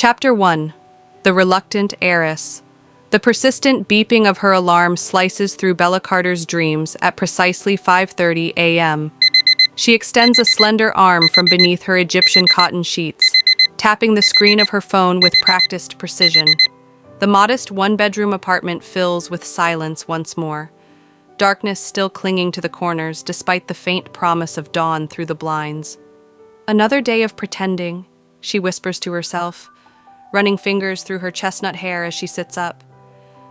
Chapter 1. The Reluctant Heiress. The persistent beeping of her alarm slices through Bella Carter's dreams at precisely 5:30 a.m. She extends a slender arm from beneath her Egyptian cotton sheets, tapping the screen of her phone with practiced precision. The modest one-bedroom apartment fills with silence once more, darkness still clinging to the corners despite the faint promise of dawn through the blinds. Another day of pretending, she whispers to herself, running fingers through her chestnut hair as she sits up.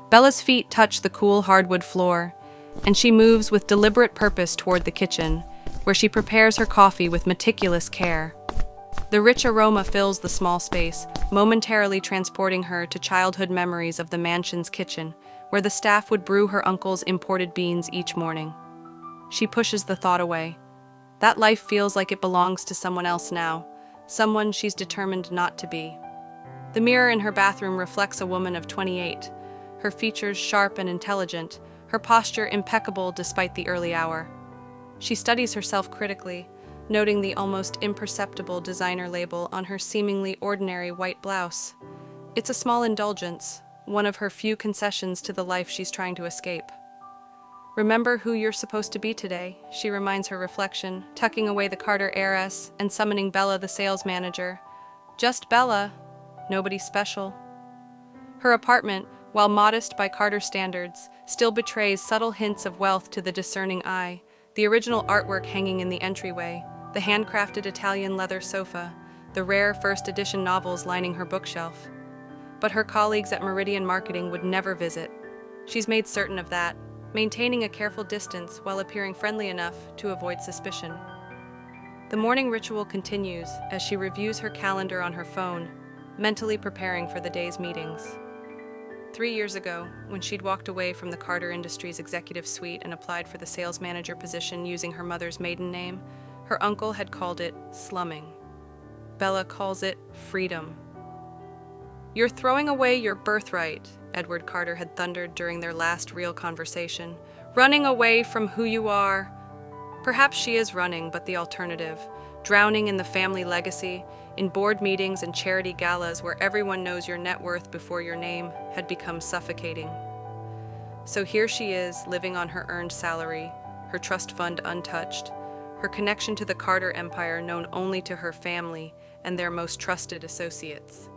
Bella's feet touch the cool hardwood floor, and she moves with deliberate purpose toward the kitchen, where she prepares her coffee with meticulous care. The rich aroma fills the small space, momentarily transporting her to childhood memories of the mansion's kitchen, where the staff would brew her uncle's imported beans each morning. She pushes the thought away. That life feels like it belongs to someone else now, someone she's determined not to be. The mirror in her bathroom reflects a woman of 28, her features sharp and intelligent, her posture impeccable despite the early hour. She studies herself critically, noting the almost imperceptible designer label on her seemingly ordinary white blouse. It's a small indulgence, one of her few concessions to the life she's trying to escape. Remember who you're supposed to be today, she reminds her reflection, tucking away the Carter heiress and summoning Bella the sales manager. Just Bella, nobody special. Her apartment, while modest by Carter standards, still betrays subtle hints of wealth to the discerning eye. The original artwork hanging in the entryway, the handcrafted Italian leather sofa, the rare first edition novels lining her bookshelf. But her colleagues at Meridian Marketing would never visit. She's made certain of that, maintaining a careful distance while appearing friendly enough to avoid suspicion. The morning ritual continues as she reviews her calendar on her phone, mentally preparing for the day's meetings. 3 years ago, when she'd walked away from the Carter Industries executive suite and applied for the sales manager position using her mother's maiden name, her uncle had called it slumming. Bella calls it freedom. "You're throwing away your birthright," Edward Carter had thundered during their last real conversation. "Running away from who you are." Perhaps she is running, but the alternative, drowning in the family legacy, in board meetings and charity galas where everyone knows your net worth before your name, had become suffocating. So here she is, living on her earned salary, her trust fund untouched, her connection to the Carter empire known only to her family and their most trusted associates.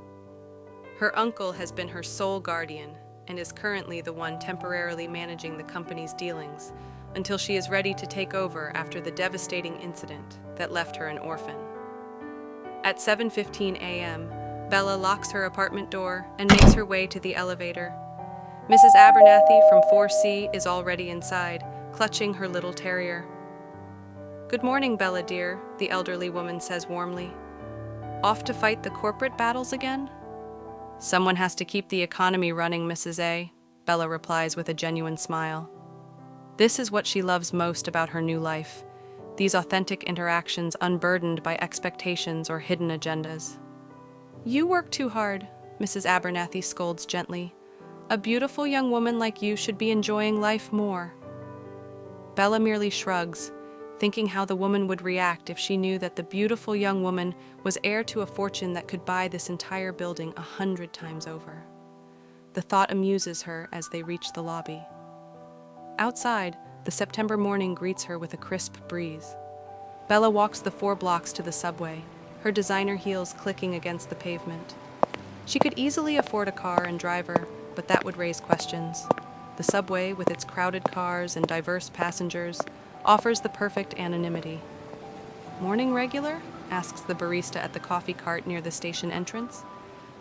Her uncle has been her sole guardian and is currently the one temporarily managing the company's dealings until she is ready to take over after the devastating incident that left her an orphan. At 7:15 a.m., Bella locks her apartment door and makes her way to the elevator. Mrs. Abernathy from 4C is already inside, clutching her little terrier. "Good morning, Bella dear," the elderly woman says warmly. "Off to fight the corporate battles again?" "Someone has to keep the economy running, Mrs. A," Bella replies with a genuine smile. This is what she loves most about her new life. These authentic interactions unburdened by expectations or hidden agendas. "You work too hard," Mrs. Abernathy scolds gently. "A beautiful young woman like you should be enjoying life more." Bella merely shrugs, thinking how the woman would react if she knew that the beautiful young woman was heir to a fortune that could buy this entire building 100 times over. The thought amuses her as they reach the lobby. Outside, the September morning greets her with a crisp breeze. Bella walks the 4 blocks to the subway, her designer heels clicking against the pavement. She could easily afford a car and driver, but that would raise questions. The subway, with its crowded cars and diverse passengers, offers the perfect anonymity. "Morning regular?" asks the barista at the coffee cart near the station entrance.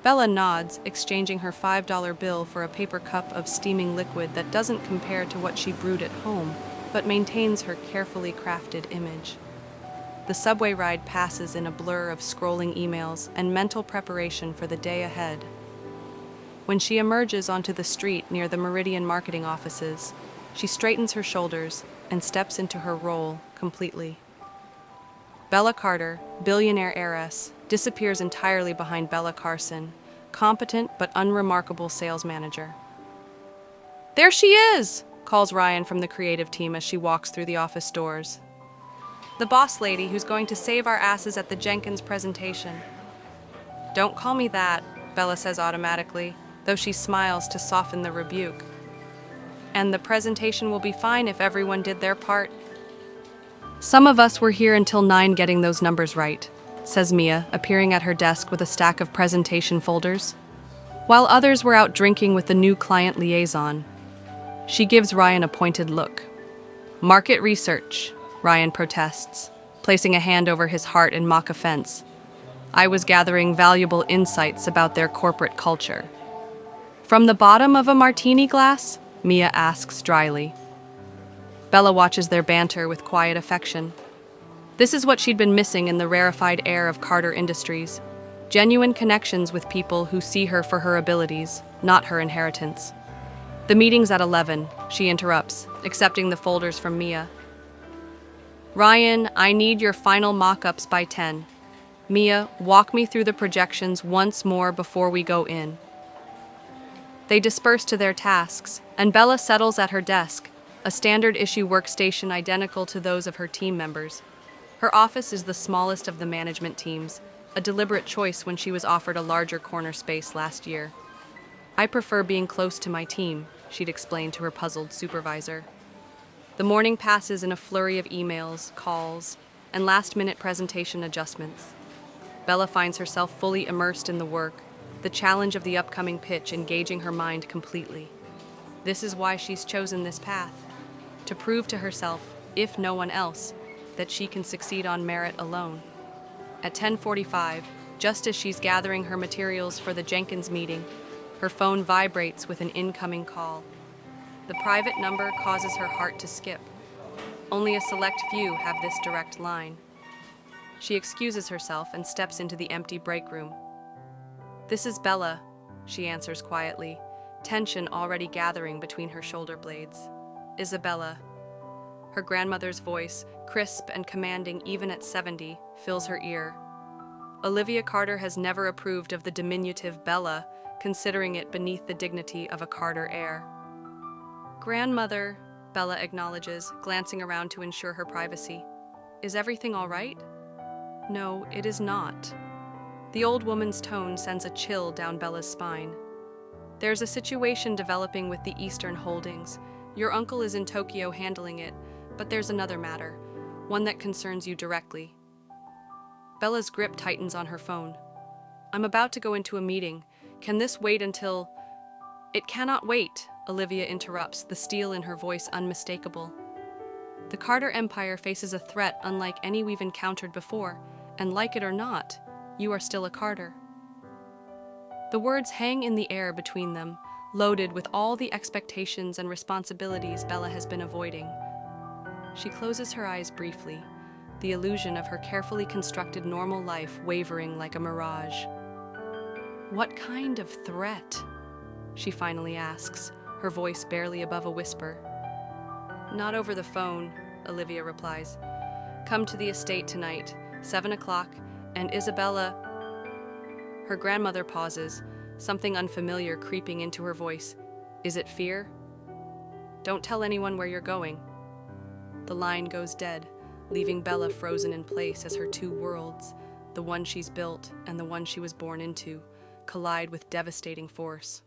Bella nods, exchanging her $5 bill for a paper cup of steaming liquid that doesn't compare to what she brewed at home, but maintains her carefully crafted image. The subway ride passes in a blur of scrolling emails and mental preparation for the day ahead. When she emerges onto the street near the Meridian Marketing offices, she straightens her shoulders and steps into her role completely. Bella Carter, billionaire heiress, disappears entirely behind Bella Carson, competent but unremarkable sales manager. "There she is!" calls Ryan from the creative team as she walks through the office doors. "The boss lady who's going to save our asses at the Jenkins presentation." "Don't call me that," Bella says automatically, though she smiles to soften the rebuke. And the presentation will be fine if everyone did their part. Some of us were here until 9 getting those numbers right, says Mia, appearing at her desk with a stack of presentation folders, while others were out drinking with the new client liaison. She gives Ryan a pointed look. Market research, Ryan protests, placing a hand over his heart in mock offense. I was gathering valuable insights about their corporate culture. From the bottom of a martini glass? Mia asks dryly. Bella watches their banter with quiet affection. This is what she'd been missing in the rarefied air of Carter Industries. Genuine connections with people who see her for her abilities, not her inheritance. The meeting's at 11, she interrupts, accepting the folders from Mia. Ryan, I need your final mock-ups by 10. Mia, walk me through the projections once more before we go in. They disperse to their tasks, and Bella settles at her desk, a standard-issue workstation identical to those of her team members. Her office is the smallest of the management teams, a deliberate choice when she was offered a larger corner space last year. I prefer being close to my team, she'd explained to her puzzled supervisor. The morning passes in a flurry of emails, calls, and last-minute presentation adjustments. Bella finds herself fully immersed in the work, the challenge of the upcoming pitch engaging her mind completely. This is why she's chosen this path, to prove to herself, if no one else, that she can succeed on merit alone. At 10:45, just as she's gathering her materials for the Jenkins meeting, her phone vibrates with an incoming call. The private number causes her heart to skip. Only a select few have this direct line. She excuses herself and steps into the empty break room. This is Bella, she answers quietly, tension already gathering between her shoulder blades. Isabella. Her grandmother's voice, crisp and commanding even at 70, fills her ear. Olivia Carter has never approved of the diminutive Bella, considering it beneath the dignity of a Carter heir. Grandmother, Bella acknowledges, glancing around to ensure her privacy. Is everything all right? No, it is not. The old woman's tone sends a chill down Bella's spine. There's a situation developing with the Eastern Holdings. Your uncle is in Tokyo handling it, but there's another matter, one that concerns you directly. Bella's grip tightens on her phone. I'm about to go into a meeting. Can this wait until... It cannot wait, Olivia interrupts, the steel in her voice unmistakable. The Carter Empire faces a threat unlike any we've encountered before, and like it or not, you are still a Carter. The words hang in the air between them, loaded with all the expectations and responsibilities Bella has been avoiding. She closes her eyes briefly, the illusion of her carefully constructed normal life wavering like a mirage. What kind of threat? She finally asks, her voice barely above a whisper. Not over the phone, Olivia replies. Come to the estate tonight, 7 o'clock, and Isabella... Her grandmother pauses, something unfamiliar creeping into her voice. Is it fear? Don't tell anyone where you're going. The line goes dead, leaving Bella frozen in place as her two worlds, the one she's built and the one she was born into, collide with devastating force.